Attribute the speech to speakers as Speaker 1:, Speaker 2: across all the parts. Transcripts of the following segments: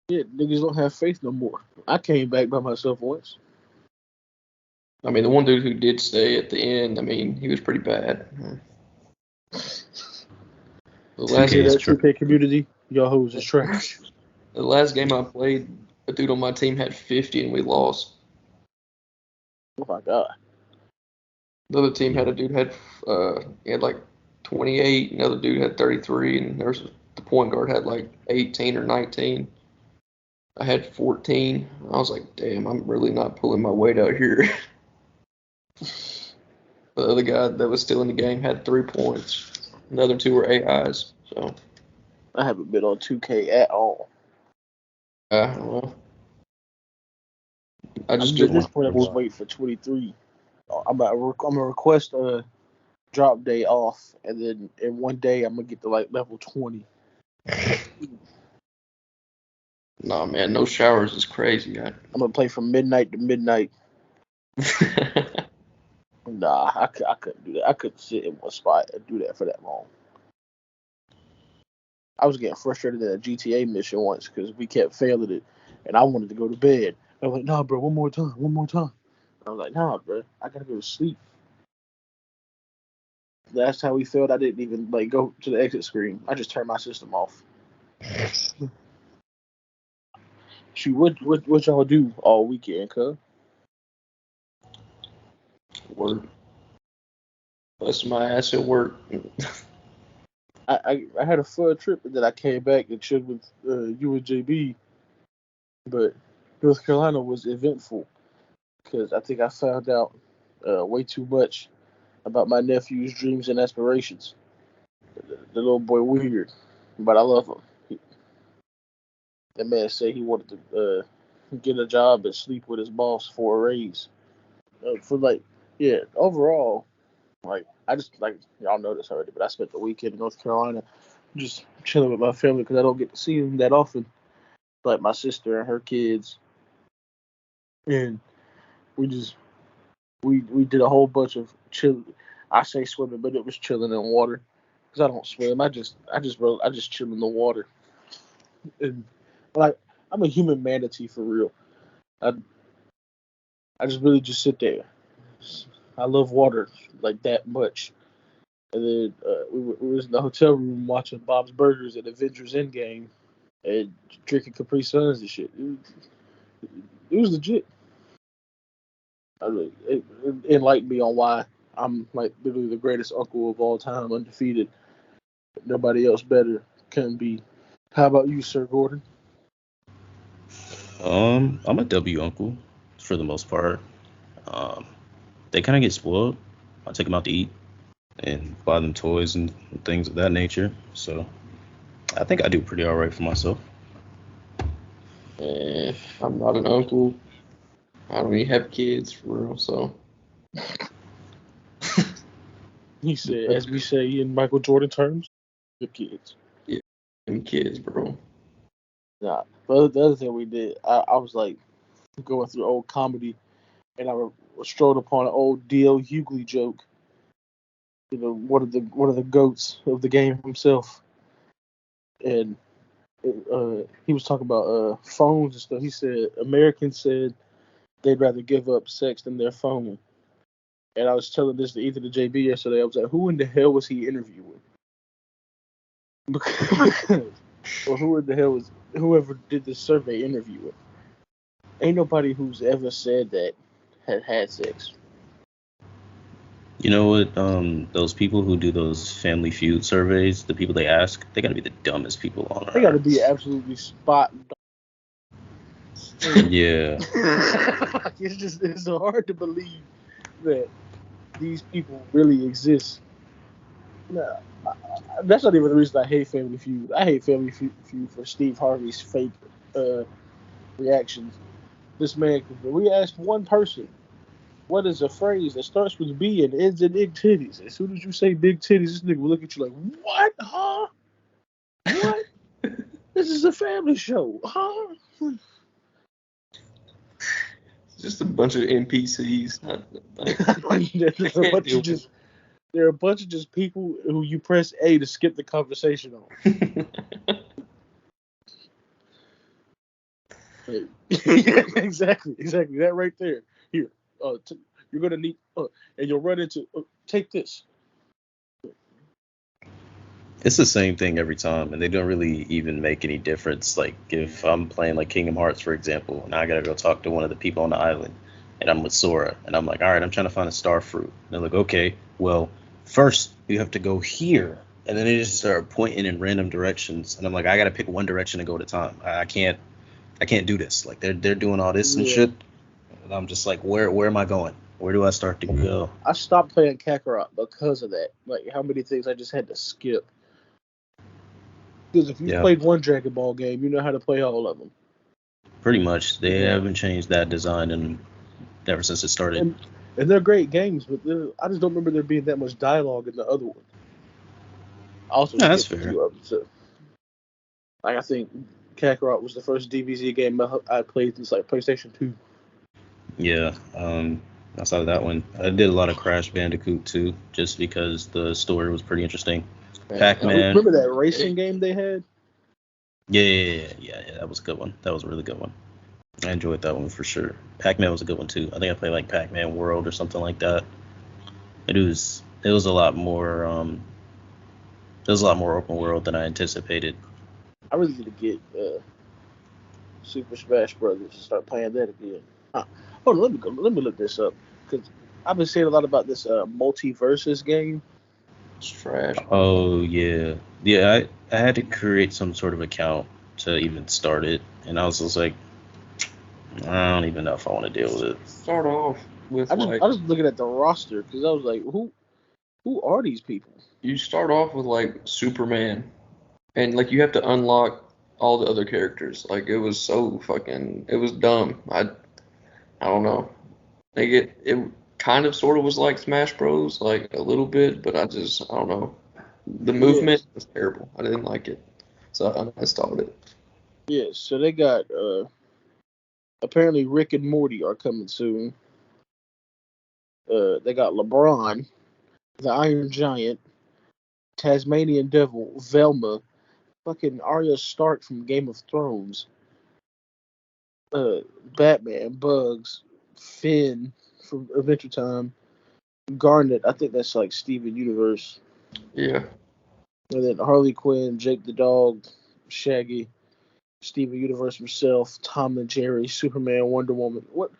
Speaker 1: Yeah, niggas don't have faith no more. I came back by myself once.
Speaker 2: I mean, the one dude who did stay at the end, I mean, he was pretty bad. The
Speaker 1: You
Speaker 2: last
Speaker 1: hear
Speaker 3: 2K is
Speaker 1: that,
Speaker 3: true.
Speaker 1: 2K community? Y'all hoes is trash.
Speaker 2: the last game I played, a dude on my team had 50 and we lost.
Speaker 1: Oh my god.
Speaker 2: The other team had
Speaker 3: Yeah.
Speaker 2: a dude he had like 28, another dude had 33, and the point guard had like 18 or 19. I had 14. I was like, damn, I'm really not pulling my weight out here. The other guy that was still in the game had 3 points. The other two were AIs. So,
Speaker 1: I haven't been on 2K at all.
Speaker 2: well, I
Speaker 1: I
Speaker 2: just
Speaker 1: mean, at
Speaker 2: did
Speaker 1: this
Speaker 2: one.
Speaker 1: point, I'm just waiting for 23. I'm gonna request a drop day off, and then in one day I'm gonna get to like level 20.
Speaker 2: Nah, man, no showers is crazy.
Speaker 1: I'm gonna play from midnight to midnight. Nah, I couldn't do that. I couldn't sit in one spot and do that for that long. I was getting frustrated at a GTA mission once because we kept failing it, and I wanted to go to bed. I was like, nah, bro, one more time. I was like, nah, bro, I gotta go to sleep. Last time we failed, I didn't even like go to the exit screen. I just turned my system off. Shoot, what y'all do all weekend, cuz?
Speaker 2: Work. Bust my ass at work.
Speaker 1: I had a fun trip, and then I came back and chilled with you and JB. But North Carolina was eventful because I think I found out way too much about my nephew's dreams and aspirations. The little boy weird, but I love him. That man said he wanted to get a job and sleep with his boss for a raise. For like, yeah, overall, like I just like y'all know this already, but I spent the weekend in North Carolina just chilling with my family because I don't get to see them that often. Like my sister and her kids, and we just we did a whole bunch of chill. I say swimming, but it was chilling in water because I don't swim. I just chill in the water, and like I'm a human manatee for real. I I just really just sit there. I love water like that much. And then we was in the hotel room watching Bob's Burgers and Avengers Endgame and drinking Capri Suns and shit. It was legit. It enlightened me on why I'm like literally the greatest uncle of all time, undefeated. Nobody else better can be. How about you, Sir Gordon?
Speaker 3: I'm a W uncle for the most part. Um, they kind of get spoiled. I take them out to eat and buy them toys and things of that nature. So I think I do pretty all right for myself.
Speaker 2: I'm not an uncle. I don't even have kids for real, so
Speaker 1: He said,
Speaker 2: that's
Speaker 1: as we say in Michael Jordan terms, the kids.
Speaker 2: yeah, them kids, bro.
Speaker 1: Nah, the other thing we did, I was like going through old comedy, and I strode upon an old D.L. Hughley joke. You know, one of the goats of the game himself, and he was talking about phones and stuff. He said Americans said they'd rather give up sex than their phone. And I was telling this to Ethan and JB yesterday. I was like, who in the hell was he interviewing? Or who in the hell was whoever did this survey interviewing? Ain't nobody who's ever said that had sex.
Speaker 3: You know what? Those people who do those Family Feud surveys, the people they ask, they gotta be the dumbest people on
Speaker 1: They got to
Speaker 3: earth.
Speaker 1: be absolutely spot.
Speaker 3: Yeah.
Speaker 1: It's so hard to believe that these people really exist. No, that's not even the reason I hate Family Feud. I hate Family Feud for Steve Harvey's fake uh, reactions. This man, we asked one person, what is a phrase that starts with B and ends in big titties? As soon as you say big titties, this nigga will look at you like, what? Huh? What? This is a family show, huh?
Speaker 2: It's just a bunch of NPCs. I
Speaker 1: There's a
Speaker 2: can't
Speaker 1: bunch of
Speaker 2: deal with
Speaker 1: just there are a bunch of just people who you press A to skip the conversation on.
Speaker 2: it.
Speaker 1: Yeah, exactly. That right there. Here, you're gonna need, and you'll run into. Take this.
Speaker 3: It's the same thing every time, and they don't really even make any difference. Like if I'm playing like Kingdom Hearts, for example, and I gotta go talk to one of the people on the island, and I'm with Sora, and I'm like, all right, I'm trying to find a star fruit. And they're like, okay, well, first you have to go here, and then they just start pointing in random directions, and I'm like, I gotta pick one direction to go at a time. I can't do this. Like they're doing all this and
Speaker 1: Yeah.
Speaker 3: shit, and I'm just like, where am I going? Where do I start to go?
Speaker 1: I stopped playing Kakarot because of that. Like how many things I just had to skip. Because if you
Speaker 3: Yeah.
Speaker 1: played one Dragon Ball game, you know how to play all of them.
Speaker 3: Pretty much, they
Speaker 1: Yeah.
Speaker 3: haven't changed that design ever since it started.
Speaker 1: And they're great games, but I just don't remember there being that much dialogue in the other one. I also
Speaker 3: No, that's
Speaker 1: skipped a
Speaker 3: fair.
Speaker 1: few of them. So, like I think Kakarot was the first DBZ game I played since like PlayStation 2.
Speaker 3: Yeah, outside of that one, I did a lot of Crash Bandicoot too, just because the story was pretty interesting. Pac-Man.
Speaker 1: Remember that racing game they had?
Speaker 3: Yeah, that was a good one. That was a really good one. I enjoyed that one for sure. Pac-Man was a good one too. I think I played like Pac-Man World or something like that. It was a lot more open world than I anticipated.
Speaker 1: I really need to get Super Smash Brothers and start playing that again. Hold on, let me look this up because I've been saying a lot about this multiversus game.
Speaker 2: It's trash.
Speaker 3: Oh yeah. I had to create some sort of account to even start it, and I was just like, I don't even know if I want to deal with it.
Speaker 2: Start off with
Speaker 1: I was looking at the roster because I was like, who are these people?
Speaker 2: You start off with like Superman, and like you have to unlock all the other characters. Like it was so fucking, it was dumb. I don't know. Like it kind of sort of was like Smash Bros. Like a little bit, but I don't know. The movement was terrible. I didn't like it, so I uninstalled it.
Speaker 1: Yes, so they got apparently Rick and Morty are coming soon. They got LeBron, the Iron Giant, Tasmanian Devil, Velma, fucking Arya Stark from Game of Thrones, Batman, Bugs, Finn from Adventure Time, Garnet. I think that's like Steven Universe.
Speaker 2: Yeah.
Speaker 1: And then Harley Quinn, Jake the Dog, Shaggy, Steven Universe himself, Tom and Jerry, Superman, Wonder Woman. What?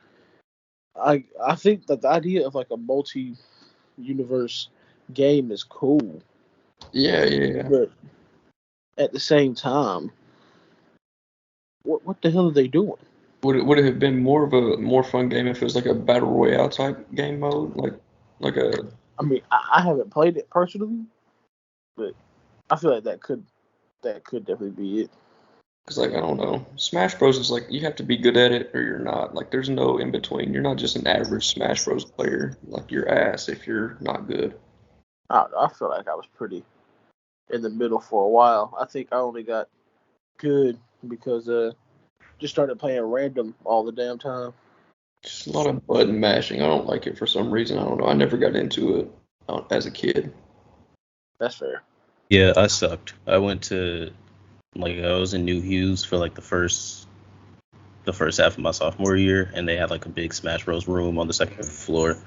Speaker 1: I think that the idea of like a multi-universe game is cool.
Speaker 2: Yeah.
Speaker 1: But at the same time, what the hell are they doing?
Speaker 2: Would it have been more fun game if it was like a battle royale type game mode, like a?
Speaker 1: I mean, I haven't played it personally, but I feel like that could definitely be it.
Speaker 2: Because like I don't know, Smash Bros is like you have to be good at it or you're not. Like there's no in between. You're not just an average Smash Bros player. Like you're ass if you're not good.
Speaker 1: I feel like I was pretty in the middle for a while. I think I only got good because just started playing random all the damn time.
Speaker 2: Just a lot of button mashing. I don't like it for some reason. I don't know. I never got into it as a kid.
Speaker 1: That's fair.
Speaker 3: Yeah, I sucked. I was in New Hughes for like the first half of my sophomore year, and they had like a big Smash Bros room on the second floor,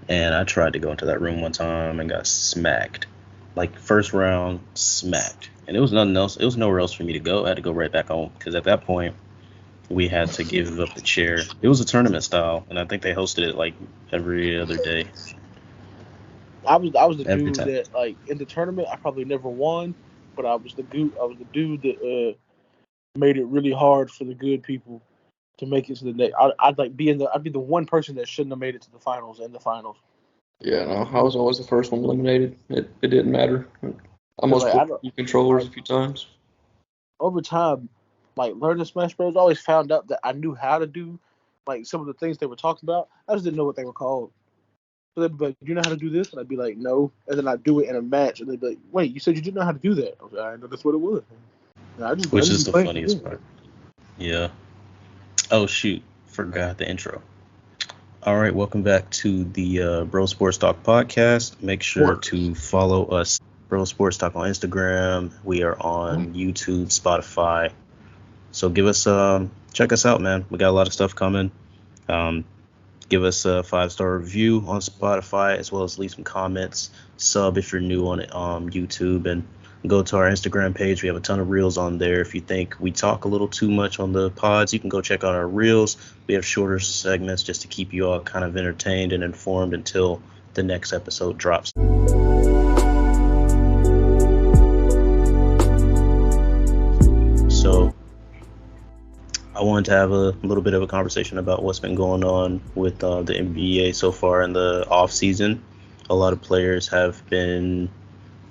Speaker 3: and I tried to go into that room one time and got smacked. Like first round, smacked, and it was nothing else. It was nowhere else for me to go. I had to go right back home because at that point we had to give up the chair. It was a tournament style, and I think they hosted it like every other day.
Speaker 1: I was the
Speaker 3: Every
Speaker 1: dude
Speaker 3: time.
Speaker 1: that like in the tournament I probably never won, but I was the dude that made it really hard for the good people to make it to the next. I'd be the one person that shouldn't have made it to the finals and the finals.
Speaker 2: Yeah, no, I was always the first one eliminated. It didn't matter. I almost
Speaker 1: Like,
Speaker 2: put controllers a few times.
Speaker 1: Over time, like learning Smash Bros, I always found out that I knew how to do like some of the things they were talking about. I just didn't know what they were called. So they'd be like, "Do you know how to do this?" And I'd be like, "No." And then I'd do it in a match, and they'd be like, "Wait, you said you didn't know how to do that?" I was like, "I know that's what it was."
Speaker 3: Which is the funniest part. Yeah. Oh shoot, forgot the intro. All right, welcome back to the Bro Sports Talk podcast. Make sure to follow us, Bro Sports Talk, on Instagram. We are on YouTube, Spotify, So give us check us out, man. We got a lot of stuff coming. Give us a 5-star review on Spotify, as well as leave some comments. Sub if you're new on YouTube, and go to our Instagram page. We have a ton of reels on there. If you think we talk a little too much on the pods, you can go check out our reels. We have shorter segments just to keep you all kind of entertained and informed until the next episode drops. So I wanted to have a little bit of a conversation about what's been going on with the NBA so far in the off season. A lot of players have been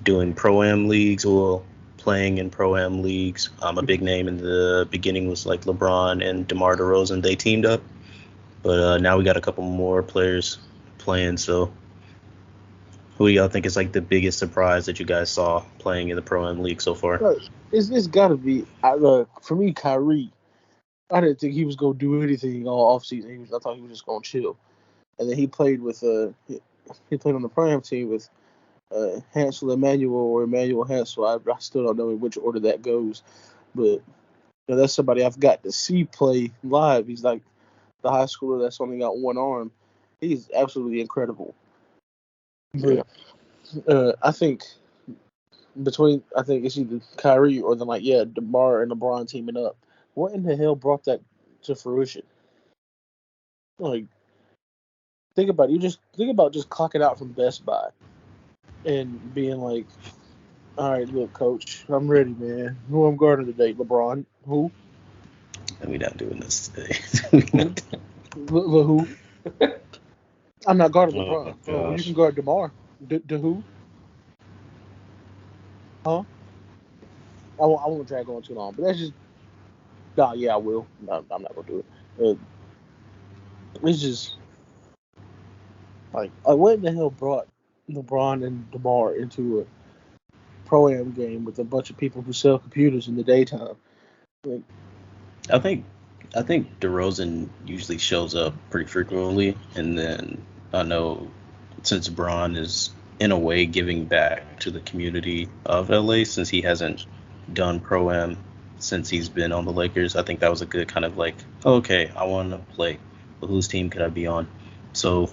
Speaker 3: doing pro-am leagues or playing in pro-am leagues. A big name in the beginning was like LeBron and DeMar DeRozan. They teamed up, but now we got a couple more players playing. So who do y'all think is like the biggest surprise that you guys saw playing in the pro-am league so far?
Speaker 1: It's got to be, for me, Kyrie. I didn't think he was going to do anything all offseason. I thought he was just going to chill. And then he played with he played on the pro-am team with Hansel Emmanuel or Emmanuel Hansel. I still don't know in which order that goes. But that's somebody I've got to see play live. He's like the high schooler that's only got one arm. He's absolutely incredible. But I think it's either Kyrie or then DeMar and LeBron teaming up. What in the hell brought that to fruition? Like, think about it. Think about just clocking out from Best Buy and being like, all right, look, coach, I'm ready, man. Who I'm guarding today? LeBron. Who?
Speaker 3: We're not doing this today.
Speaker 1: Who? I'm not guarding LeBron.
Speaker 3: Oh,
Speaker 1: you can guard DeMar. Who? Huh? I won't drag on too long, but that's just. Nah, yeah, I will. No, I'm not gonna do it. It's just like what in the hell brought LeBron and DeMar into a pro-am game with a bunch of people who sell computers in the daytime? Like,
Speaker 3: I think DeRozan usually shows up pretty frequently, and then I know since Bron is in a way giving back to the community of LA since he hasn't done pro-am since he's been on the Lakers, I think that was a good kind of like, okay, I want to play, but whose team could I be on? So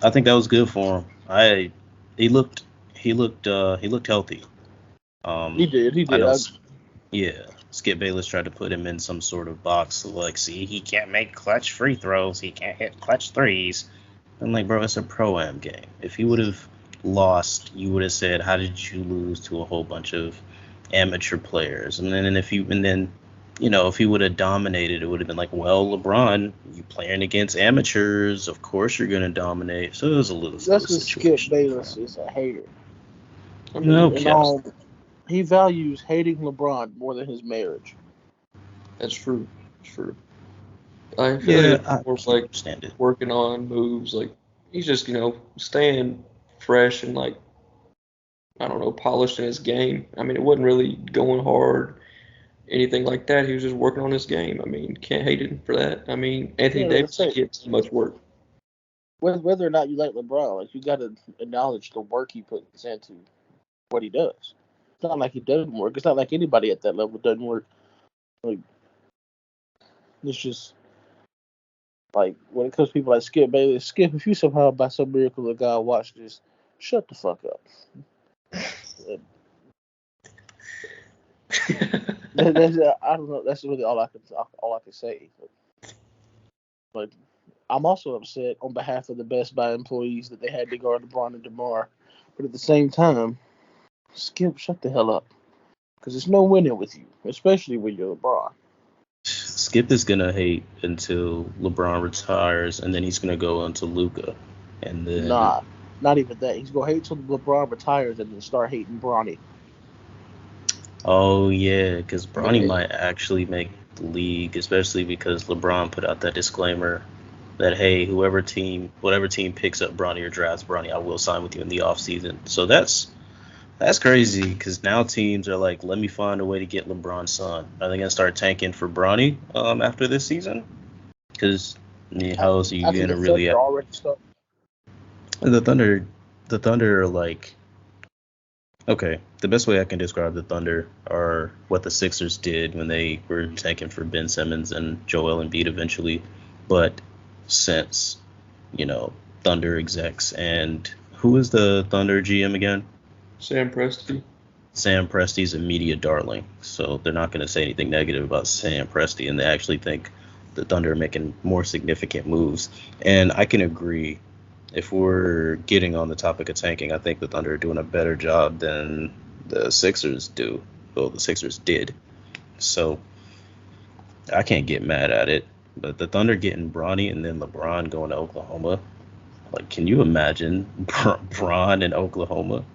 Speaker 3: I think that was good for him. He looked healthy.
Speaker 1: he did.
Speaker 3: Yeah, Skip Bayless tried to put him in some sort of box, like, see, he can't make clutch free throws, he can't hit clutch threes. I'm like, bro, it's a pro-am game. If he would have lost, you would have said, how did you lose to a whole bunch of amateur players? And then if he would have dominated, it would have been like, well, LeBron, you playing against amateurs, of course you're gonna dominate. So it was a little.
Speaker 1: That's because Skip Bayless is a hater.
Speaker 3: I mean,
Speaker 1: he values hating LeBron more than his marriage.
Speaker 2: That's true. It's true. I feel
Speaker 3: I
Speaker 2: like
Speaker 3: understand it.
Speaker 2: working on moves, like he's just staying fresh and like, I don't know, polished in his game. I mean, it wasn't really going hard, anything like that. He was just working on his game. I mean, can't hate him for that. I mean, Anthony Davis gets so much work.
Speaker 1: Whether or not you like LeBron, like, you got to acknowledge the work he puts into what he does. It's not like he doesn't work. It's not like anybody at that level doesn't work. Like, it's just like when it comes to people like Skip Bayless. Skip, if you somehow by some miracle of God watch this, shut the fuck up. I don't know. That's really all I can say. But I'm also upset on behalf of the Best Buy employees that they had to guard LeBron and DeMar. But at the same time, Skip, shut the hell up, because there's no winning with you, especially when you're LeBron.
Speaker 3: Skip is gonna hate until LeBron retires, and then he's gonna go into Luka, and then
Speaker 1: not even that. He's gonna hate till LeBron retires and then start hating Bronny.
Speaker 3: Oh yeah, because Bronny might actually make the league, especially because LeBron put out that disclaimer that, hey, whatever team picks up Bronny or drafts Bronny, I will sign with you in the offseason. So that's crazy, because now teams are like, let me find a way to get LeBron's son. Are they gonna start tanking for Bronny after this season? Because how else are you gonna really?
Speaker 1: Already started.
Speaker 3: The Thunder are like Okay, the best way I can describe the Thunder are what the Sixers did when they were tanking for Ben Simmons and Joel Embiid eventually, but since, you know, Thunder execs and who is the Thunder GM again?
Speaker 2: Sam Presti.
Speaker 3: Sam Presti's a media darling, so they're not going to say anything negative about Sam Presti, and they actually think the Thunder are making more significant moves. And I can agree. If we're getting on the topic of tanking, I think the Thunder are doing a better job than the Sixers do. Well, the Sixers did. So I can't get mad at it. But the Thunder getting Bronny and then LeBron going to Oklahoma. Like, can you imagine Bron in Oklahoma?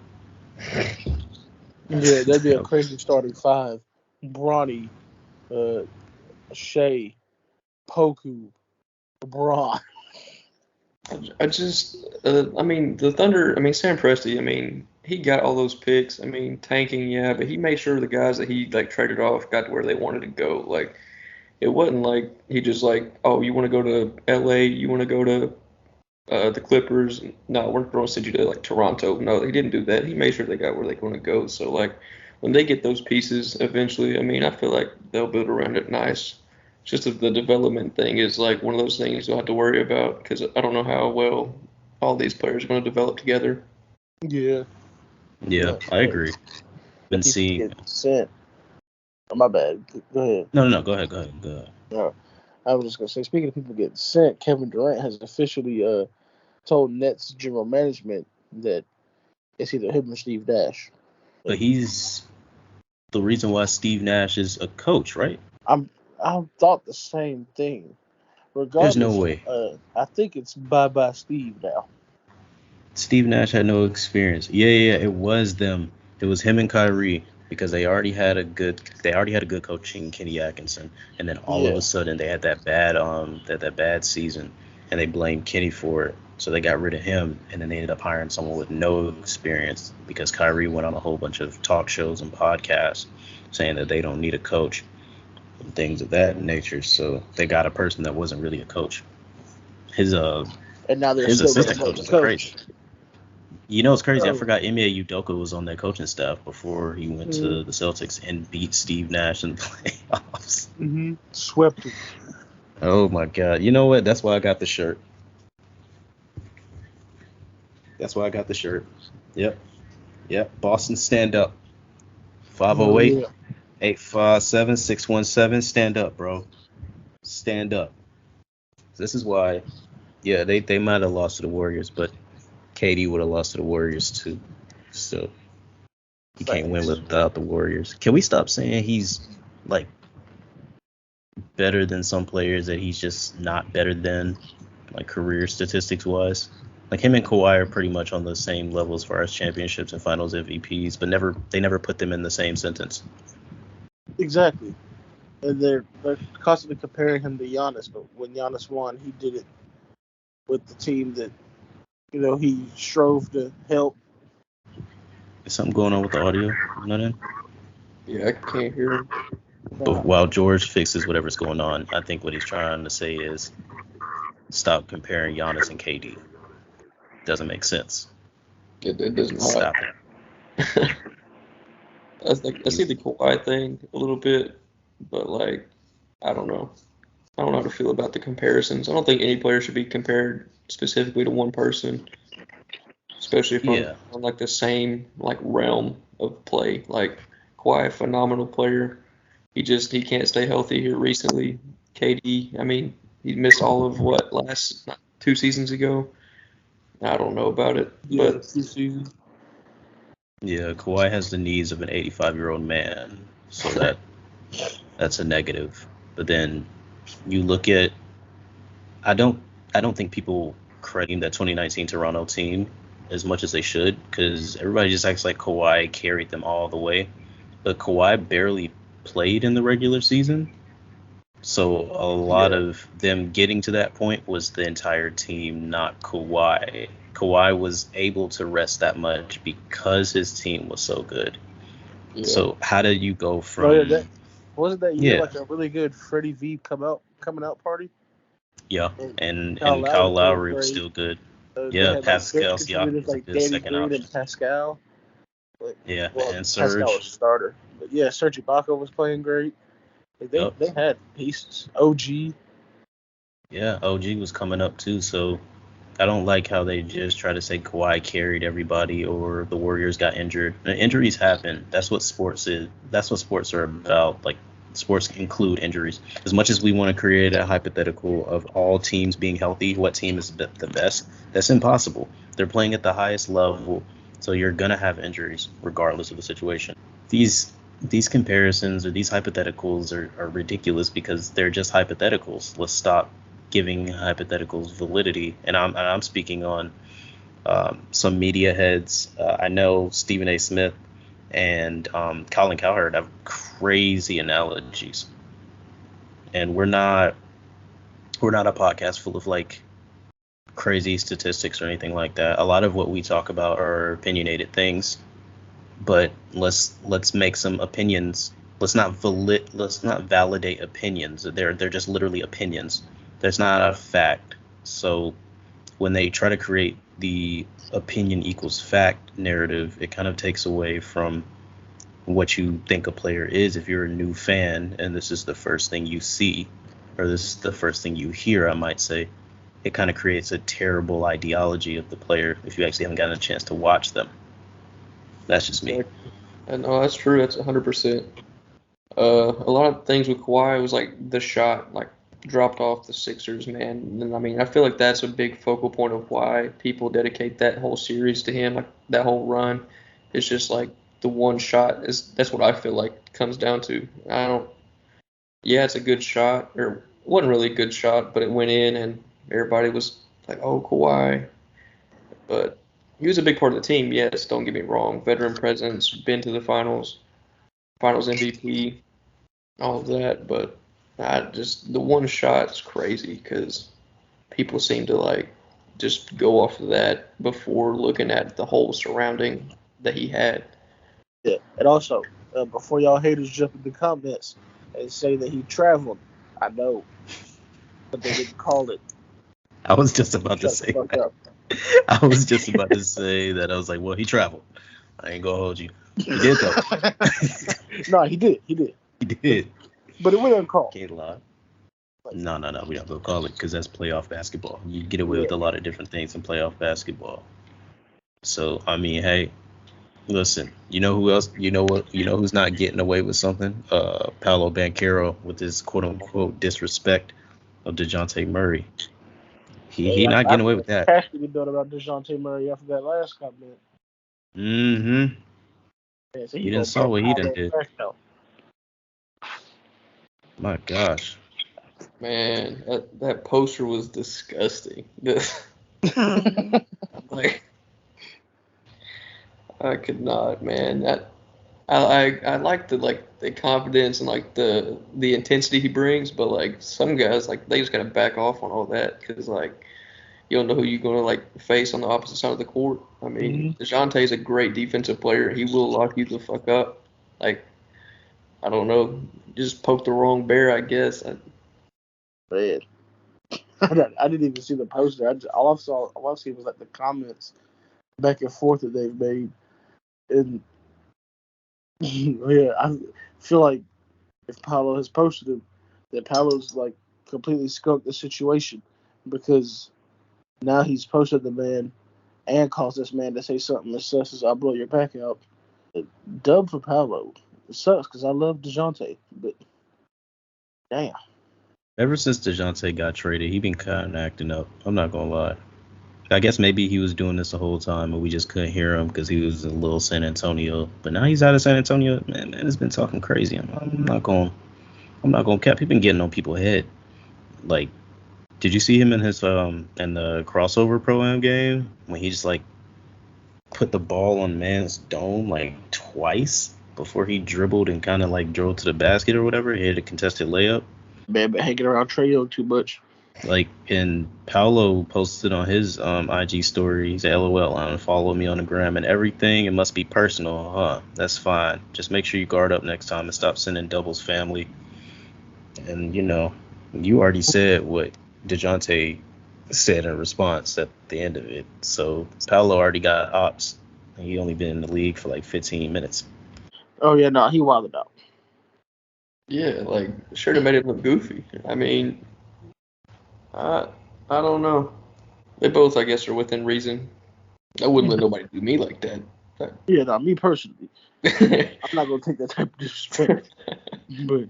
Speaker 1: Yeah, that'd be a crazy starting five. Bronny, Shea, Poku, LeBron.
Speaker 2: I mean, the Thunder, I mean, Sam Presti, I mean, he got all those picks. I mean, tanking, yeah, but he made sure the guys that he, like, traded off got to where they wanted to go. Like, it wasn't like he just, like, oh, you want to go to LA, you want to go to the Clippers. No, we're going to send you to, like, Toronto. No, he didn't do that. He made sure they got where they want to go. So, like, when they get those pieces eventually, I mean, I feel like they'll build around it nice. Just the development thing is like one of those things you'll have to worry about because I don't know how well all these players are going to develop together.
Speaker 1: Yeah.
Speaker 3: Yeah, I agree. Been
Speaker 1: People
Speaker 3: seeing.
Speaker 1: getting sent. Oh, my bad. Go ahead.
Speaker 3: No, go ahead.
Speaker 1: I was just gonna say, speaking of people getting sent, Kevin Durant has officially told Nets general management that it's either him or Steve Nash.
Speaker 3: But he's the reason why Steve Nash is a coach, right?
Speaker 1: I thought the same thing. Regardless,
Speaker 3: There's no way.
Speaker 1: I think it's bye Steve now.
Speaker 3: Steve Nash had no experience. Yeah, it was them. It was him and Kyrie because they already had a good coach in Kenny Atkinson, and then all of a sudden they had that bad season, and they blamed Kenny for it. So they got rid of him, and then they ended up hiring someone with no experience because Kyrie went on a whole bunch of talk shows and podcasts saying that they don't need a coach and things of that nature. So they got a person that wasn't really a coach. His
Speaker 1: and now
Speaker 3: his assistant coach is crazy. You know, it's crazy. I forgot Ime Udoka was on that coaching staff before he went to the Celtics and beat Steve Nash in the playoffs.
Speaker 1: Mm-hmm. Swept him.
Speaker 3: Oh, my God. You know what? That's why I got the shirt. Yep. Boston, stand up. 508-857-617. Stand up, bro. Stand up. This is why, yeah, they might have lost to the Warriors, but KD would have lost to the Warriors too. So he can't win without the Warriors. Can we stop saying he's like better than some players that he's just not better than, like career statistics wise? Like him and Kawhi are pretty much on the same level as far as championships and finals MVPs, but they never put them in the same sentence.
Speaker 1: Exactly. And they're constantly comparing him to Giannis, but when Giannis won, he did it with the team that he strove to help.
Speaker 3: Is something going on with the audio? Not in?
Speaker 2: Yeah, I can't hear him.
Speaker 3: But while George fixes whatever's going on, I think what he's trying to say is stop comparing Giannis and KD. Doesn't make sense.
Speaker 2: It does not.
Speaker 3: Stop it.
Speaker 2: I see the Kawhi thing a little bit, but like I don't know. I don't know how to feel about the comparisons. I don't think any player should be compared specifically to one person, especially if on like the same like realm of play. Like Kawhi, phenomenal player. He can't stay healthy here recently. KD, I mean, he missed all of last 2 seasons ago. I don't know about it, but
Speaker 1: 2 seasons.
Speaker 3: Yeah, Kawhi has the needs of an 85-year-old man, so that's a negative. But then you look at, I don't think people credit that 2019 Toronto team as much as they should, because everybody just acts like Kawhi carried them all the way. But Kawhi barely played in the regular season, so a lot of them getting to that point was the entire team, not Kawhi. Kawhi was able to rest that much because his team was so good. Yeah. So how did you go from?
Speaker 1: Wasn't that year like a really good Freddie V coming out party?
Speaker 3: Yeah, and Kyle Lowry was still good. Pascal Siakam was like
Speaker 1: Danny Green and Pascal. Like,
Speaker 3: Yeah,
Speaker 1: well,
Speaker 3: and
Speaker 1: Pascal was
Speaker 3: Surge.
Speaker 1: starter, but yeah, Serge Ibaka was playing great. Like,
Speaker 3: Yep.
Speaker 1: they had pieces. OG.
Speaker 3: Yeah, OG was coming up too, so I don't like how they just try to say Kawhi carried everybody or the Warriors got injured. And injuries happen. That's what sports is. That's what sports are about. Like sports include injuries. As much as we want to create a hypothetical of all teams being healthy, what team is the best? That's impossible. They're playing at the highest level, so you're gonna have injuries regardless of the situation. These comparisons or these hypotheticals are ridiculous because they're just hypotheticals. Let's stop giving hypotheticals validity. And I'm speaking on some media heads. I know Stephen A. Smith and Colin Cowherd have crazy analogies, and we're not a podcast full of like crazy statistics or anything like that. A lot of what we talk about are opinionated things, but let's make some opinions. Let's not validate opinions. They're just literally opinions. That's not a fact. So when they try to create the opinion equals fact narrative, it kind of takes away from what you think a player is if you're a new fan and this is the first thing you see or this is the first thing you hear, I might say. It kind of creates a terrible ideology of the player if you actually haven't gotten a chance to watch them. That's just me.
Speaker 2: And no, that's true. That's 100%. A lot of things with Kawhi was like the shot, like dropped off the Sixers, man. And I mean, I feel like that's a big focal point of why people dedicate that whole series to him, like that whole run. It's just like the one shot is that's what I feel like it comes down to. I don't. Yeah, it's a good shot, or it wasn't really a good shot, but it went in, and everybody was like, "Oh, Kawhi." But he was a big part of the team. Yes, don't get me wrong. Veteran presence, been to the finals, finals MVP, all of that. But I just the one shot's crazy because people seem to like just go off of that before looking at the whole surrounding that he had.
Speaker 1: Yeah, and also before y'all haters jump in the comments and say that he traveled, I know, but they didn't call it.
Speaker 3: I was just about to
Speaker 1: Shut the
Speaker 3: say
Speaker 1: fuck
Speaker 3: that.
Speaker 1: up.
Speaker 3: I was just about to say that. I was like, well, he traveled. I ain't gonna hold you. He did though.
Speaker 1: No, he did. He did.
Speaker 3: He did.
Speaker 1: But it went uncalled.
Speaker 3: Can't lie. No. We don't go call it because that's playoff basketball. You get away
Speaker 1: Yeah.
Speaker 3: with a lot of different things in playoff basketball. So I mean, hey, listen. You know who else? You know what? You know who's not getting away with something? Paolo Banchero with his quote unquote disrespect of Dejounte Murray. He not
Speaker 1: I
Speaker 3: getting away with that.
Speaker 1: Cash to be built about Dejounte Murray after that last comment.
Speaker 3: Mm-hmm.
Speaker 1: Yeah, so
Speaker 3: You didn't saw what he done did.
Speaker 1: out.
Speaker 3: My gosh.
Speaker 2: Man, that poster was disgusting. Like I could not, man. That I like the confidence and like the intensity he brings, but like some guys like they just gotta back off on all that because like you don't know who you're gonna like face on the opposite side of the court. I mean, Dejounte is a great defensive player. He will lock you the fuck up. Like I don't know, just poke the wrong bear, I guess.
Speaker 1: Man. I didn't even see the poster. All I see was like the comments back and forth that they've made, and yeah, I feel like if Paolo has posted him, that Paolo's like completely skunked the situation because now he's posted the man and caused this man to say something that says, "I'll blow your back out." Dub for Paolo. It sucks because I love Dejounte, but damn.
Speaker 3: Ever since DeJounte got traded, he been kind of acting up. I'm not gonna lie. I guess maybe he was doing this the whole time, and we just couldn't hear him because he was in little San Antonio. But now he's out of San Antonio. Man has been talking crazy. I'm not gonna cap. He been getting on people's head. Like, did you see him in his in the crossover pro-am game when he just like put the ball on man's dome like twice before he dribbled and kind of like drove to the basket or whatever? He had a contested layup.
Speaker 1: Man, been hanging around Trae Young too much.
Speaker 3: Like, and Paolo posted on his IG story, he said, LOL, follow me on the gram and everything. It must be personal, huh? That's fine. Just make sure you guard up next time and stop sending doubles family. And, you already said what DeJounte said in response at the end of it. So Paolo already got ops and he only been in the league for like 15 minutes.
Speaker 1: Oh yeah, no, he wilded out.
Speaker 2: Yeah, like should have made it look goofy. I mean, I I don't know. They both, I guess, are within reason. I wouldn't let nobody do me like that.
Speaker 1: Yeah, no, me personally, I'm not gonna take that type of disrespect. But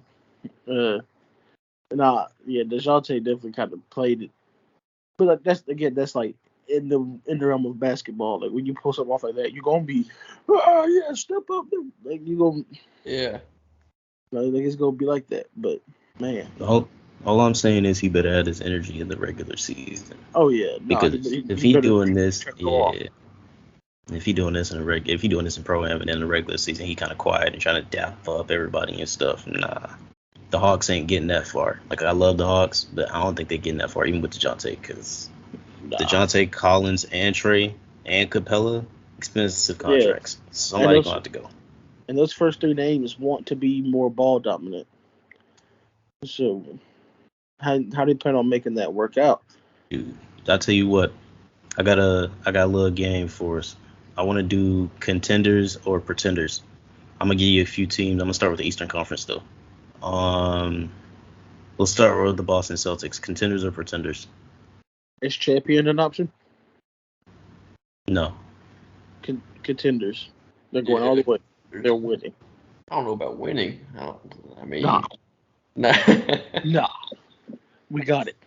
Speaker 1: yeah, Dejounte definitely kind of played it. But like, that's like in the realm of basketball. Like when you pull something off like that, you're gonna be, yeah, step up. Like you gonna,
Speaker 2: Yeah.
Speaker 1: like it's gonna be like that. But man,
Speaker 3: All I'm saying is he better add his energy in the regular season.
Speaker 1: oh yeah, no,
Speaker 3: Because if
Speaker 1: he
Speaker 3: he
Speaker 1: better
Speaker 3: doing this,
Speaker 1: turn it off.
Speaker 3: yeah, if he doing this if he doing this in pro am and in the regular season, he kind of quiet and trying to dap up everybody and stuff. Nah, the Hawks ain't getting that far. Like I love the Hawks, but I don't think they're getting that far, even with Dejounte, because Dejounte, Collins, and Trey and Capella, expensive contracts.
Speaker 1: Yeah.
Speaker 3: Somebody gonna have to go.
Speaker 1: And those first three names want to be more ball dominant. So how do you plan on making that work out?
Speaker 3: Dude, I tell you what, I got a little game for us. I want to do contenders or pretenders. I'm gonna give you a few teams. I'm gonna start with the Eastern Conference though. We'll start with the Boston Celtics. Contenders or pretenders?
Speaker 1: Is champion an option?
Speaker 3: No.
Speaker 1: Contenders. They're going all the way. They're winning.
Speaker 2: I don't know about winning. I mean,
Speaker 1: Nah.
Speaker 2: nah.
Speaker 1: We got it.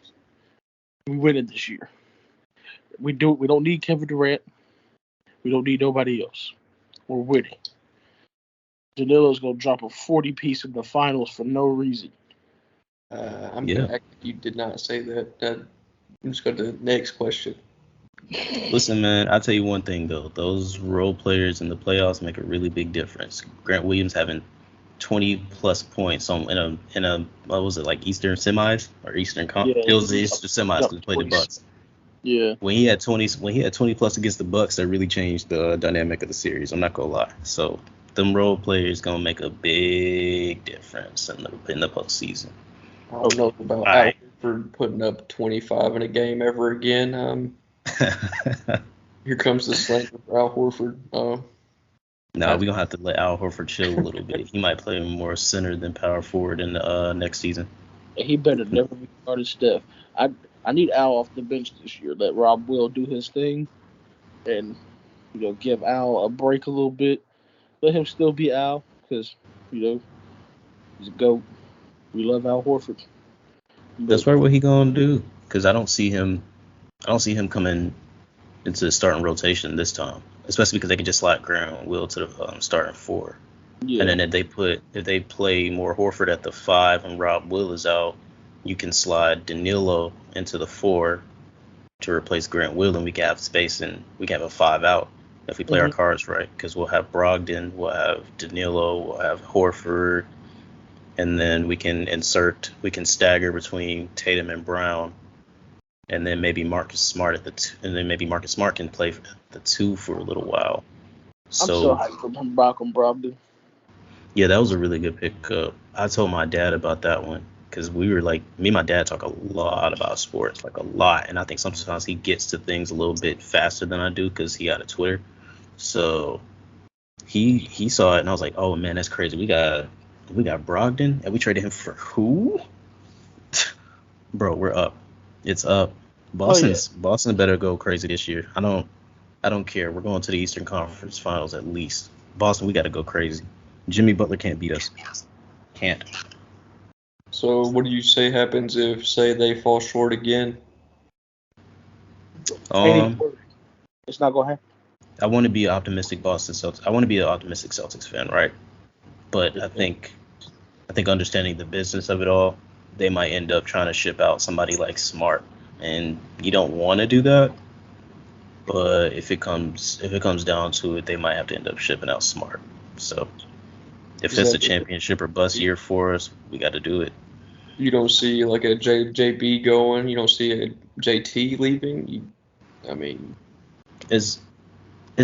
Speaker 1: We win it this year. We don't need Kevin Durant. We don't need nobody else. We're winning. Danilo's gonna drop a 40 piece in the finals for no reason.
Speaker 2: I'm gonna act like you did not say that. I'm just going to the next question.
Speaker 3: Listen, man, I'll tell you one thing though. Those role players in the playoffs make a really big difference. Grant Williams having 20 plus points in a what was it, like Eastern semis or Eastern it was the Eastern semis because he played the Bucks.
Speaker 1: Yeah.
Speaker 3: When he had 20 plus against the Bucks, that really changed the dynamic of the series. I'm not gonna lie. So them role players gonna make a big difference in the postseason.
Speaker 2: I don't know about Al Horford putting up 25 in a game ever again. Here comes the slander for Al Horford.
Speaker 3: No, we're gonna have to let Al Horford chill a little bit. He might play more center than power forward in the next season.
Speaker 1: He better never be guarded Steph. I need Al off the bench this year. Let Rob Will do his thing, and give Al a break a little bit. Let him still be Al, because he's a GOAT. We love Al Horford.
Speaker 3: That's right. What he gonna do? Because I don't see him coming into the starting rotation this time, especially because they can just slide Grant Will to the starting four. Yeah. And then if they play more Horford at the 5 and Rob Will is out, you can slide Danilo into the 4 to replace Grant Will, and we can have space and we can have a 5 out if we play our cards right. Because we'll have Brogdon, we'll have Danilo, we'll have Horford, and then we can stagger between Tatum and Brown. And then maybe Marcus Smart can play the 2 for a little while.
Speaker 1: I'm so hyped for Brogdon.
Speaker 3: Yeah, that was a really good pickup. I told my dad about that one because we were like, me and my dad talk a lot about sports, like a lot. And I think sometimes he gets to things a little bit faster than I do because he got a Twitter. So he saw it and I was like, oh man, that's crazy. We got Brogdon and we traded him for who? Bro, we're up. It's up. Boston better go crazy this year. I don't care. We're going to the Eastern Conference Finals at least. Boston, we got to go crazy. Jimmy Butler can't beat us. Can't.
Speaker 2: So what do you say happens if, say, they fall short again?
Speaker 1: It's not gonna happen.
Speaker 3: I want to be an optimistic Boston Celtics. I want to be an optimistic Celtics fan, right? But I think understanding the business of it all, they might end up trying to ship out somebody like Smart, and you don't want to do that. But if it comes down to it, they might have to end up shipping out Smart. So if it's a championship or bust year for us, we got to do it.
Speaker 2: You don't see like a JB going. You don't see a JT leaving.
Speaker 3: As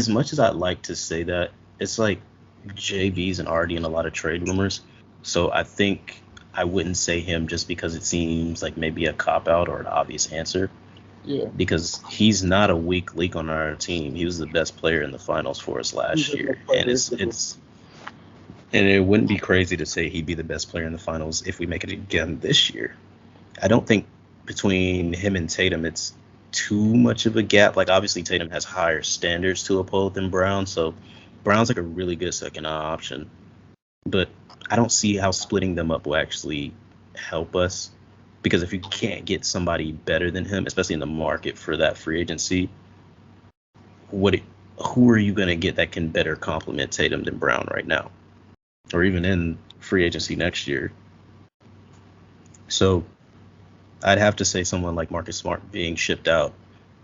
Speaker 3: much as I'd like to say that, it's like JB's already in a lot of trade rumors. So I think I wouldn't say him just because it seems like maybe a cop out or an obvious answer.
Speaker 2: Yeah.
Speaker 3: because he's not a weak link on our team. He was the best player in the finals for us last year, and it wouldn't be crazy to say he'd be the best player in the finals if we make it again this year. I don't think between him and Tatum it's too much of a gap. Like, obviously Tatum has higher standards to uphold than Brown, so Brown's like a really good second option. But I don't see how splitting them up will actually help us, because if you can't get somebody better than him, especially in the market for that free agency, who are you going to get that can better complement Tatum than Brown right now, or even in free agency next year? So I'd have to say someone like Marcus Smart being shipped out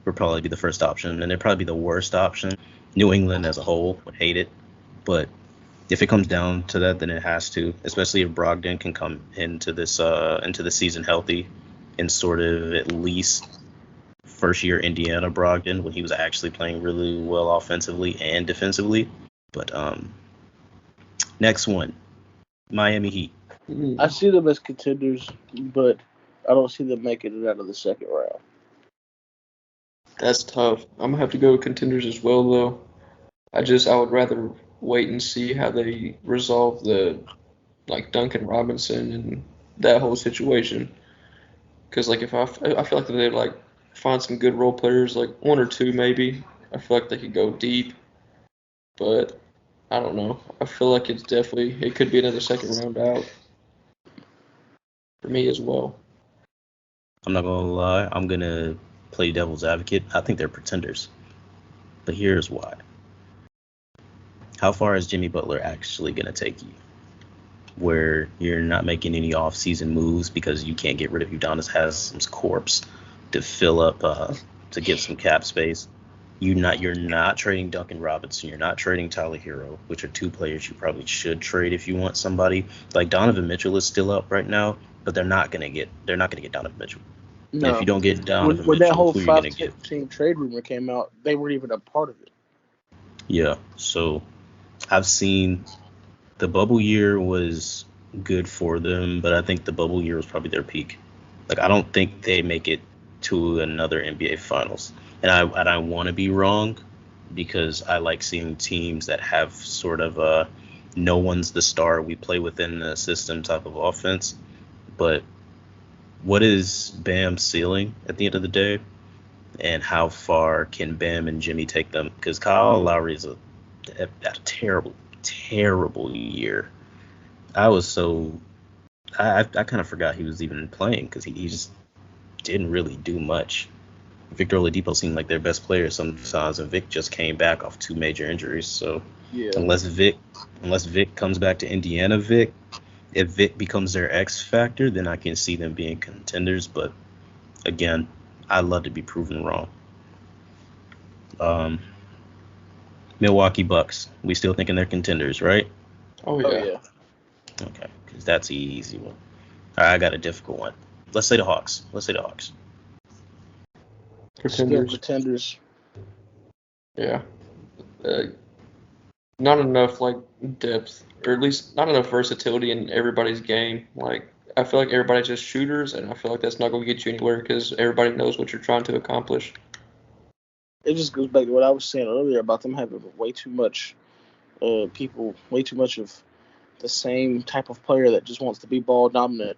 Speaker 3: would probably be the first option, and it'd probably be the worst option. New England as a whole would hate it, but if it comes down to that, then it has to, especially if Brogdon can come into the season healthy and sort of at least first year Indiana Brogdon when he was actually playing really well offensively and defensively. But next one, Miami Heat.
Speaker 1: I see them as contenders, but I don't see them making it out of the second round.
Speaker 2: That's tough. I'm gonna have to go with contenders as well, though. I would rather wait and see how they resolve the Duncan Robinson and that whole situation. Because if I feel like if they find some good role players, like one or two maybe, I feel like they could go deep. But I don't know. I feel like it could be another second round out for me as well.
Speaker 3: I'm not gonna lie, I'm gonna play devil's advocate. I think they're pretenders, but here's why. How far is Jimmy Butler actually gonna take you? Where you're not making any off-season moves because you can't get rid of Udonis Haslam's corpse to fill up to give some cap space. You're not trading Duncan Robinson. You're not trading Tyler Hero, which are two players you probably should trade if you want somebody. Like, Donovan Mitchell is still up right now, but they're not gonna get Donovan Mitchell.
Speaker 1: No.
Speaker 3: And if you don't get Donovan
Speaker 1: when
Speaker 3: Mitchell,
Speaker 1: that whole
Speaker 3: who are you gonna get?
Speaker 1: 5-team trade rumor came out, they weren't even a part of it.
Speaker 3: Yeah, so I've seen the bubble year was good for them, but I think the bubble year was probably their peak. Like, I don't think they make it to another NBA Finals, and I want to be wrong, because I like seeing teams that have sort of a no one's the star, we play within the system type of offense. But what is Bam's ceiling at the end of the day, and how far can Bam and Jimmy take them? Because Kyle Lowry is a terrible year. I kind of forgot he was even playing, because he just didn't really do much. Victor Oladipo seemed like their best player sometimes, and Vic just came back off 2 major injuries. So
Speaker 1: Yeah.
Speaker 3: unless Vic comes back to Indiana, if Vic becomes their X factor, then I can see them being contenders. But again, I'd love to be proven wrong. Milwaukee Bucks. We still thinking they're contenders, right?
Speaker 2: Oh yeah.
Speaker 3: Okay, because that's the easy one. All right, I got a difficult one. Let's say the Hawks.
Speaker 2: Pretenders.
Speaker 1: Still pretenders.
Speaker 2: Yeah. Not enough depth, or at least not enough versatility in everybody's game. I feel like everybody's just shooters, and I feel like that's not going to get you anywhere because everybody knows what you're trying to accomplish.
Speaker 1: It just goes back to what I was saying earlier about them having way too much way too much of the same type of player that just wants to be ball dominant.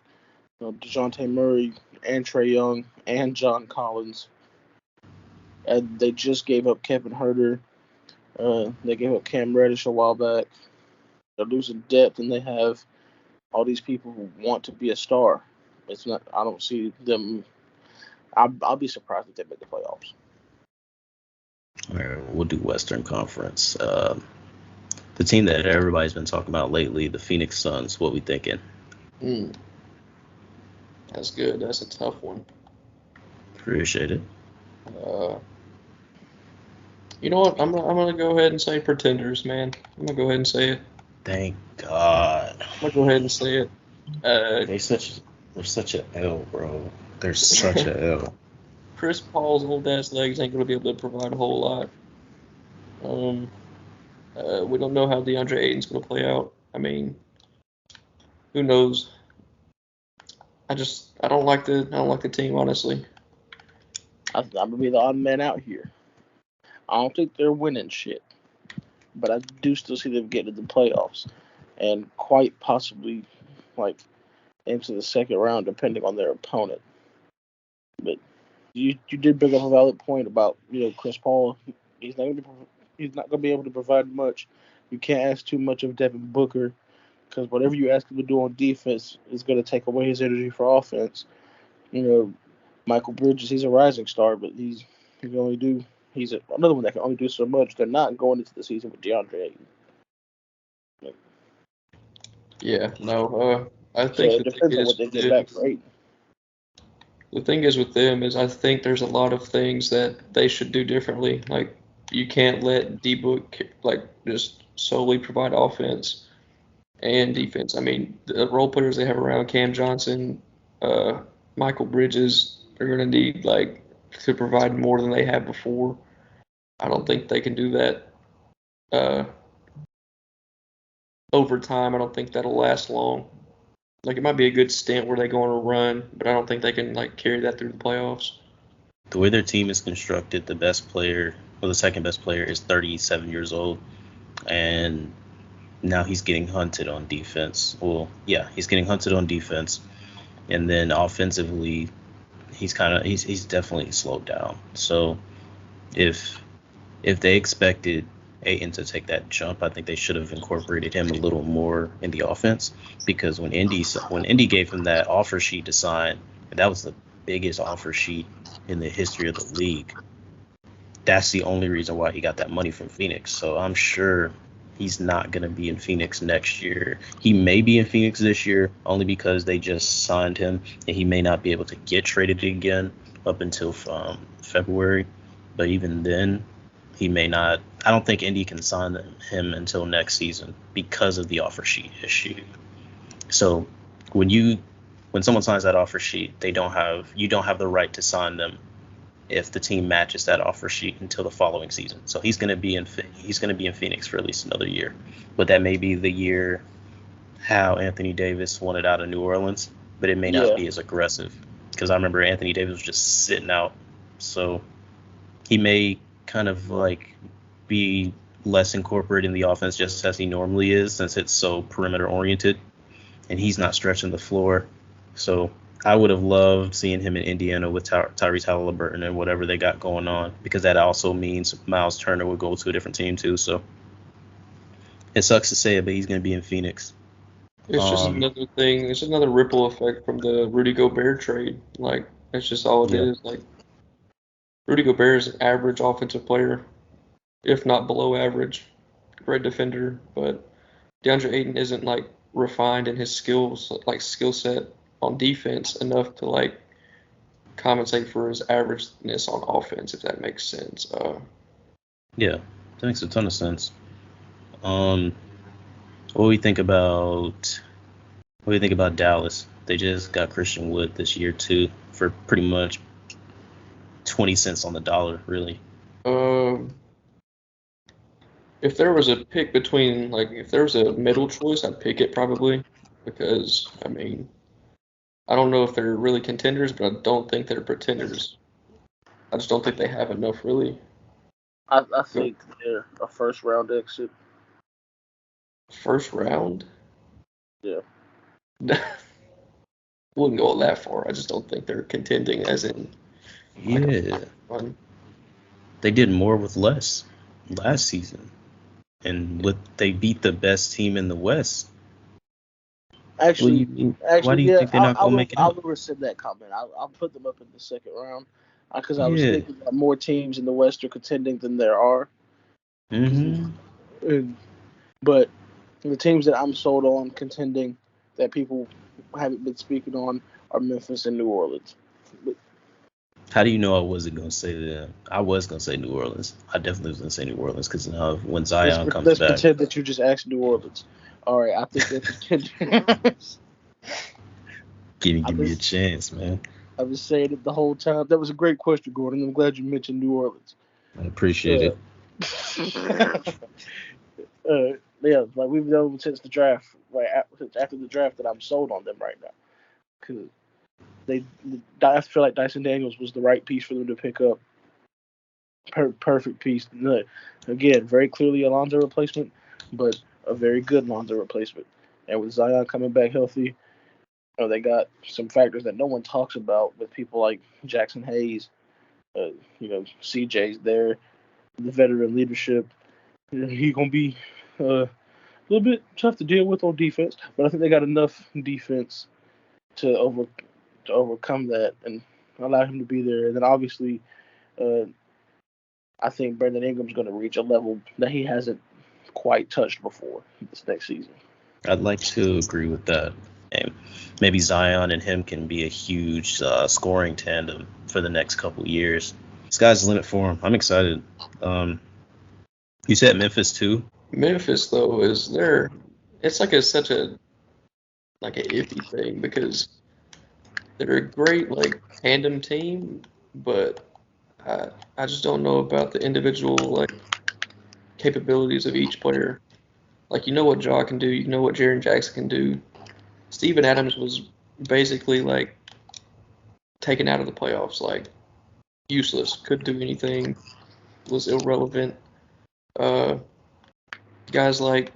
Speaker 1: Dejounte Murray and Trae Young and John Collins. And they just gave up Kevin Huerter. They gave up Cam Reddish a while back. They're losing depth, and they have all these people who want to be a star. It's not. I don't see them. I'll be surprised if they make the playoffs.
Speaker 3: All right, we'll do Western Conference. The team that everybody's been talking about lately, the Phoenix Suns. What we thinking?
Speaker 2: That's good. That's a tough one.
Speaker 3: Appreciate it.
Speaker 2: You know what? I'm gonna go ahead and say pretenders, man. I'm gonna go ahead and say it.
Speaker 3: Thank God.
Speaker 2: I'm gonna go ahead and say it.
Speaker 3: They're such a L, bro. They're such a L.
Speaker 2: Chris Paul's old ass legs ain't gonna be able to provide a whole lot. We don't know how DeAndre Ayton's gonna play out. I mean, who knows? I don't like the team, honestly.
Speaker 1: I'm gonna be the odd man out here. I don't think they're winning shit, but I do still see them getting to the playoffs, and quite possibly like into the second round, depending on their opponent. But you did bring up a valid point about Chris Paul. He's not gonna be, he's not gonna be able to provide much. You can't ask too much of Devin Booker because whatever you ask him to do on defense is gonna take away his energy for offense. Michael Bridges, he's a rising star, but he can only do another one that can only do so much. They're not going into the season with DeAndre Ayton.
Speaker 2: Yeah, no. I
Speaker 1: So
Speaker 2: think
Speaker 1: it depends on what they get back for Ayton.
Speaker 2: the thing is with them is I think there's a lot of things that they should do differently. Like you can't let D-Book just solely provide offense and defense. I mean, the role players they have around Cam Johnson, uh, Michael Bridges are going to need to provide more than they have before. I don't think they can do that uh, over time. I don't think that'll last long. Like it might be a good stint where they go on a run, but I don't think they can carry that through the playoffs.
Speaker 3: The way their team is constructed, the best player, or the second best player, is 37 years old, and now he's getting hunted on defense. Well, yeah, he's getting hunted on defense, and then offensively, he's definitely slowed down. So if they expected Ayton to take that jump, I think they should have incorporated him a little more in the offense, because when Indy gave him that offer sheet to sign, and that was the biggest offer sheet in the history of the league. That's the only reason why he got that money from Phoenix. So I'm sure he's not going to be in Phoenix next year. He may be in Phoenix this year only because they just signed him, and he may not be able to get traded again up until February. But even then, he may not. I don't think Indy can sign him until next season because of the offer sheet issue. So when someone signs that offer sheet, you don't have the right to sign them if the team matches that offer sheet until the following season. So he's going to be in Phoenix for at least another year. But that may be the year how Anthony Davis wanted out of New Orleans, but it may not be as aggressive, because I remember Anthony Davis was just sitting out. So he may kind of be less incorporated in the offense just as he normally is, since it's so perimeter oriented and he's not stretching the floor. So I would have loved seeing him in Indiana with Tyrese Halliburton and whatever they got going on, because that also means Miles Turner would go to a different team too. So it sucks to say it, but he's going to be in Phoenix.
Speaker 2: It's just another thing. It's another ripple effect from the Rudy Gobert trade. That's just all it is. Rudy Gobert is an average offensive player, if not below average. Great defender, but DeAndre Ayton isn't refined in his skill set on defense enough to compensate for his averageness on offense, if that makes sense.
Speaker 3: Yeah, that makes a ton of sense. What do you think about Dallas? They just got Christian Wood this year too, for pretty much 20 cents on the dollar, really.
Speaker 2: If there was a pick between if there was a middle choice, I'd pick it probably, because I mean, I don't know if they're really contenders, but I don't think they're pretenders. I just don't think they have enough, really.
Speaker 1: I think they're a first round exit.
Speaker 2: First round?
Speaker 1: Yeah.
Speaker 2: Wouldn't go that far. I just don't think they're contending, as in.
Speaker 3: They did more with less last season, and they beat the best team in the West.
Speaker 1: Actually,
Speaker 3: why do you think they're not going to make it
Speaker 1: I
Speaker 3: up?
Speaker 1: will rescind that comment. I'll put them up in the second round, because I was thinking that more teams in the West are contending than there are. But the teams that I'm sold on contending that people haven't been speaking on are Memphis and New Orleans.
Speaker 3: How do you know I wasn't going to say that? I was going to say New Orleans. I definitely was going to say New Orleans, because when Zion comes back.
Speaker 1: Let's pretend that you just asked New Orleans. All right, I think they're contenders.
Speaker 3: Give me a chance, man.
Speaker 1: I was saying it the whole time. That was a great question, Gordon. I'm glad you mentioned New Orleans.
Speaker 3: I appreciate it.
Speaker 1: Yeah, we've known since the draft, since after the draft, that I'm sold on them right now. Cause I feel like Dyson Daniels was the right piece for them to pick up. Perfect piece. Again, very clearly a Lonzo replacement, but a very good Lonzo replacement. And with Zion coming back healthy, they got some factors that no one talks about with people like Jackson Hayes. CJ's there, the veteran leadership. He's gonna be a little bit tough to deal with on defense, but I think they got enough defense to overcome that and allow him to be there. And then obviously, I think Brandon Ingram's going to reach a level that he hasn't quite touched before this next season.
Speaker 3: I'd like to agree with that. And maybe Zion and him can be a huge scoring tandem for the next couple years. Sky's the limit for him. I'm excited. You said Memphis too?
Speaker 2: Memphis though is there. It's like such a iffy thing because they're a great tandem team, but I just don't know about the individual capabilities of each player. You know what Ja can do, you know what Jaren Jackson can do. Steven Adams was basically taken out of the playoffs, useless, couldn't do anything, was irrelevant. Guys like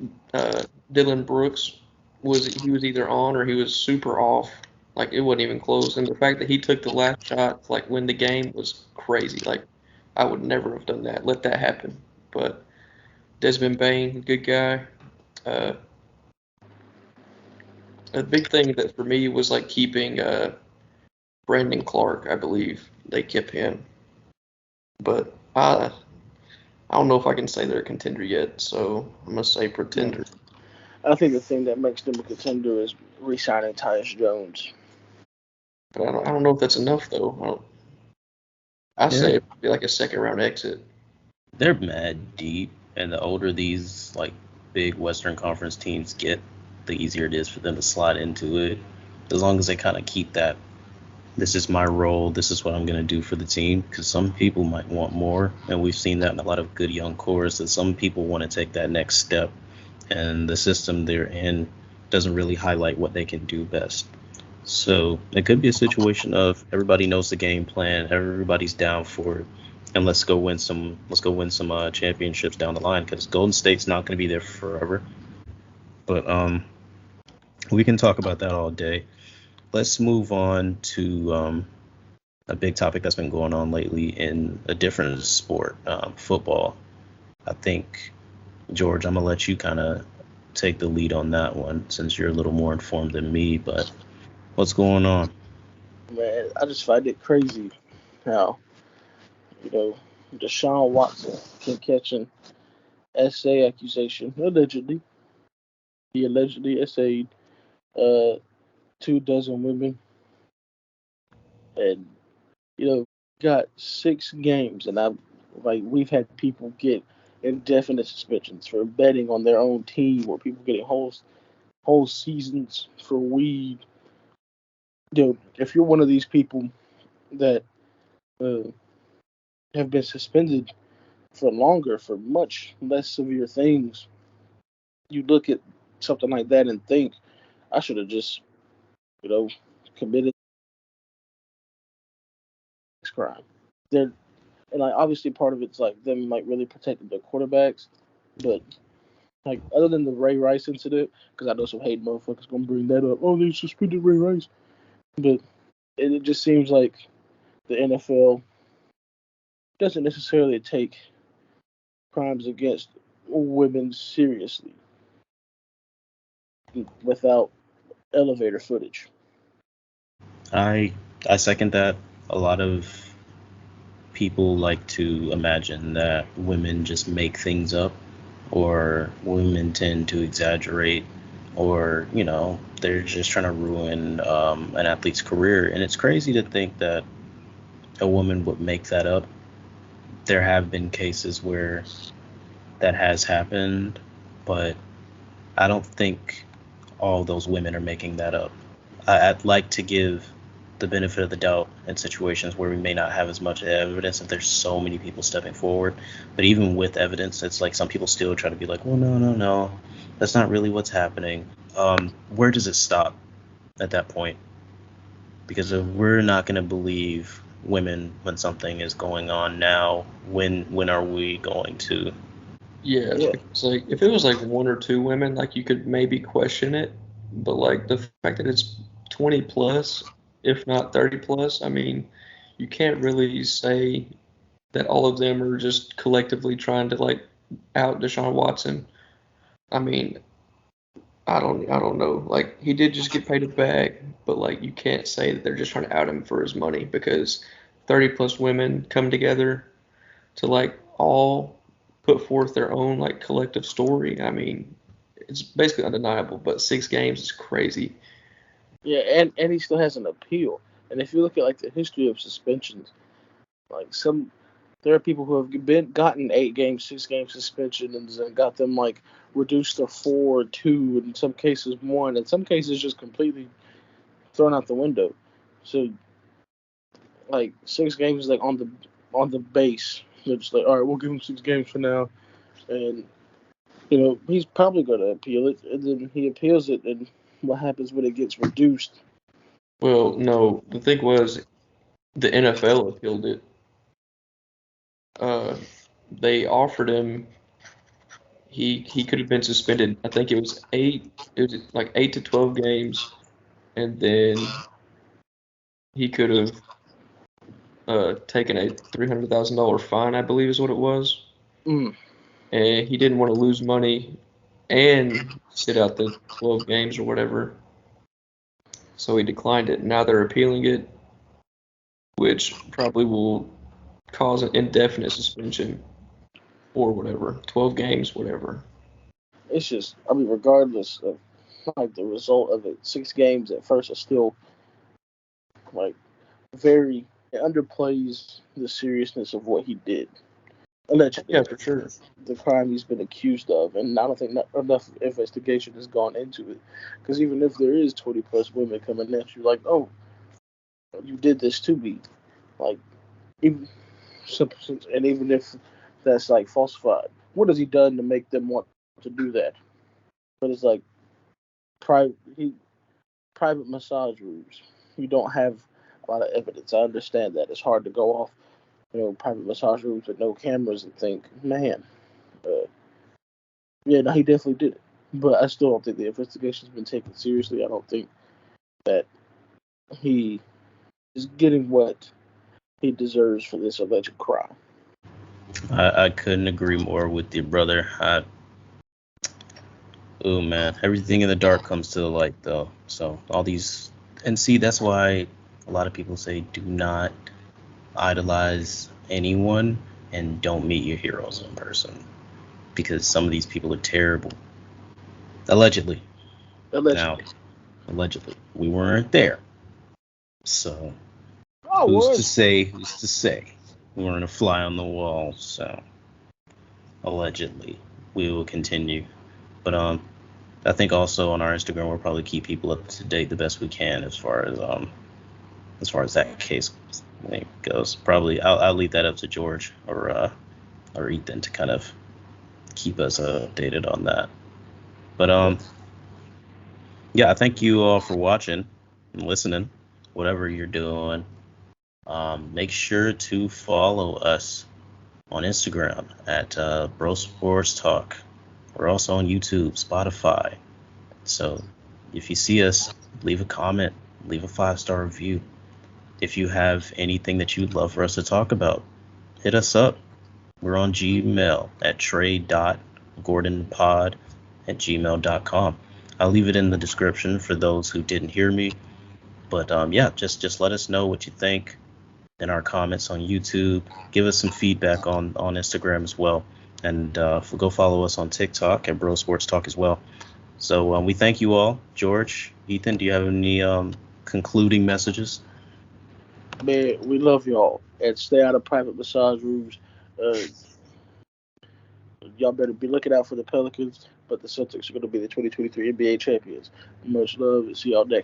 Speaker 2: Dylan Brooks he was either on or he was super off. It wasn't even close. And the fact that he took the last shot to win the game was crazy. I would never have done that. Let that happen. But Desmond Bane, good guy. A big thing that for me was keeping Brandon Clark, I believe. They kept him. But I don't know if I can say they're a contender yet, so I'm going to say pretender.
Speaker 1: I think the thing that makes them a contender is re-signing Tyus Jones.
Speaker 2: But I don't know if that's enough, though. I say it would be a second-round exit.
Speaker 3: They're mad deep, and the older these big Western Conference teams get, the easier it is for them to slide into it. As long as they kind of keep that, this is my role, this is what I'm going to do for the team, because some people might want more, and we've seen that in a lot of good young cores, that some people want to take that next step, and the system they're in doesn't really highlight what they can do best. So it could be a situation of everybody knows the game plan, everybody's down for it, and let's go win some championships down the line, because Golden State's not going to be there forever. But we can talk about that all day. Let's move on to a big topic that's been going on lately in a different sport, football. I think, George, I'm going to let you kind of take the lead on that one since you're a little more informed than me, but what's going on?
Speaker 1: Man, I just find it crazy how, Deshaun Watson can catch an SA accusation, allegedly. He allegedly essayed 24 women and, got 6 games. And we've had people get indefinite suspensions for betting on their own team, or people getting whole seasons for weed. If you're one of these people that have been suspended for longer for much less severe things, you look at something like that and think, I should have just, committed this crime. And obviously part of it's them really protecting their quarterbacks, but other than the Ray Rice incident, because I know some hate motherfuckers gonna bring that up. Oh, they suspended Ray Rice, but it just seems like the NFL doesn't necessarily take crimes against women seriously without elevator footage.
Speaker 3: I second that. A lot of people like to imagine that women just make things up, or women tend to exaggerate, or they're just trying to ruin an athlete's career. And it's crazy to think that a woman would make that up. There have been cases where that has happened, but I don't think all those women are making that up. I'd like to give the benefit of the doubt in situations where we may not have as much evidence, if there's so many people stepping forward. But even with evidence, it's some people still try to be like, well, no, that's not really what's happening. Where does it stop at that point? Because if we're not going to believe women when something is going on now, when are we going to?
Speaker 2: Yeah,
Speaker 1: Yeah.
Speaker 2: it's like if it was like one or two women, like you could maybe question it, but like the fact that it's 20 plus, if not 30 plus, I mean, you can't really say that all of them are just collectively trying to like out Deshaun Watson. I mean, I don't know. Like he did just get paid a bag, but like you can't say that they're just trying to out him for his money because 30 plus women come together to like all put forth their own like collective story. I mean, it's basically undeniable, but 6 games is crazy.
Speaker 1: Yeah, and he still has an appeal. And if you look at like the history of suspensions, like there are people who have gotten 8 game, 6 game suspension and then got them like reduced to 4 or 2, in some cases 1, in some cases just completely thrown out the window. So like 6 games is like on the base. They're just like, all right, we'll give him 6 games for now, and he's probably going to appeal it, and then he appeals it, and what happens when it gets reduced?
Speaker 2: Well, no, the thing was the NFL appealed it. Uh, they offered him he could have been suspended. I think it was 8. It was like 8 to 12 games, and then he could have taken a $300,000 fine, I believe is what it was.
Speaker 1: Mm.
Speaker 2: And he didn't want to lose money and sit out the 12 games or whatever, so he declined it. Now they're appealing it, which probably will cause an indefinite suspension or whatever, 12 games, whatever.
Speaker 1: It's just, I mean, regardless of like the result of it, 6 games at first are still like very, it underplays the seriousness of what he did. Allegedly,
Speaker 2: Yeah, for sure.
Speaker 1: the crime he's been accused of, and I don't think enough investigation has gone into it. Because even if there is 20 plus women coming at you, like, oh, you did this to me, like, even and even if that's like falsified, what has he done to make them want to do that? But it's like private, private massage rooms. You don't have a lot of evidence. I understand that it's hard to go off, private massage rooms with no cameras and think, man, uh, yeah, no, he definitely did it. But I still don't think the investigation's been taken seriously. I don't think that he is getting what he deserves for this alleged crime.
Speaker 3: I couldn't agree more with your brother. Oh man, everything in the dark comes to the light though. So all these, and see, that's why a lot of people say do not idolize anyone and don't meet your heroes in person, because some of these people are terrible. Allegedly. Now,
Speaker 1: Allegedly.
Speaker 3: allegedly, we weren't there. So
Speaker 1: I
Speaker 3: who's to
Speaker 1: was.
Speaker 3: say? Who's to say? We weren't a fly on the wall. So allegedly, we will continue. But I think also on our Instagram we'll probably keep people up to date the best we can as far as that case goes. Probably I'll leave that up to George or Ethan to kind of keep us updated on that. But yeah, I thank you all for watching and listening, whatever you're doing. Make sure to follow us on Instagram at Bro Sports Talk. We're also on YouTube, Spotify. So if you see us, leave a comment, leave a 5-star review. If you have anything that you'd love for us to talk about, hit us up. We're on Gmail at trey.gordonpod@gmail.com. I'll leave it in the description for those who didn't hear me. But yeah, just let us know what you think in our comments on YouTube. Give us some feedback on Instagram as well. And go follow us on TikTok at Bro Sports Talk as well. So we thank you all. George, Ethan, do you have any concluding messages?
Speaker 1: Man, we love y'all. And stay out of private massage rooms. Uh, y'all better be looking out for the Pelicans, but the Celtics are going to be the 2023 NBA champions. Much love, and see y'all next.